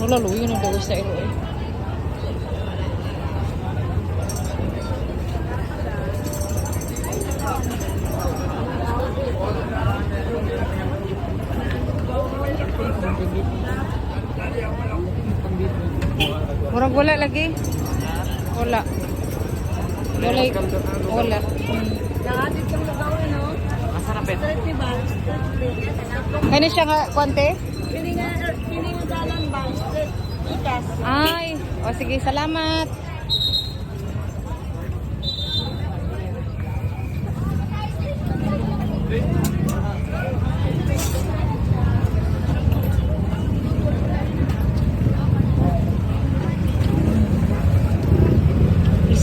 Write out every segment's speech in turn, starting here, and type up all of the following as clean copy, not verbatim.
Wala, luyo na daw sa ilo eh. Murag wala lagi. Wala. Wala. Wala. Nakatid yung lugaw, no? Masarap eh. Straight ni ba? Kani siya nga, kwante? Pili nga dalan ba? Straight. Ikas. Ay, o sige, salamat.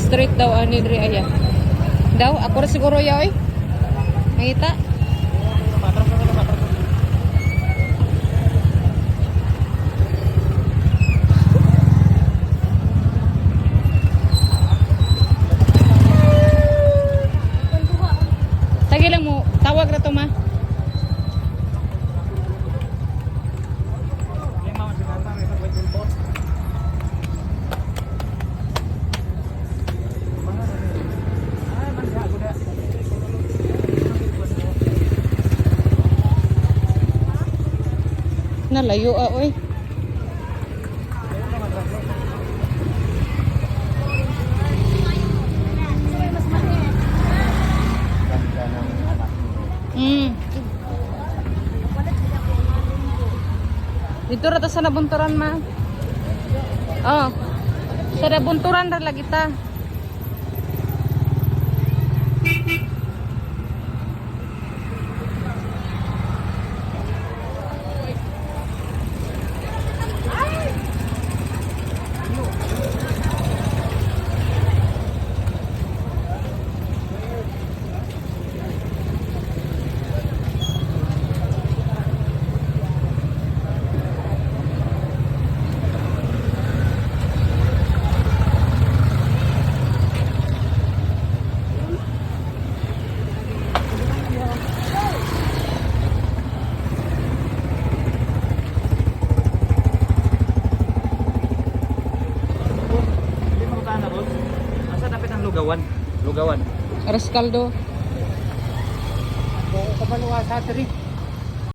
Street daw ani diri aya. Daw ako ra siguro ya oy. Mangita. Sige lang mo, tawag ra to ma. Nalayo oy. Dito ra ta sa nabunturan ma. Oh. Sa nabunturan ra lagi ta. Lugawan. Aras kaldo. Kapaluwa sa 3.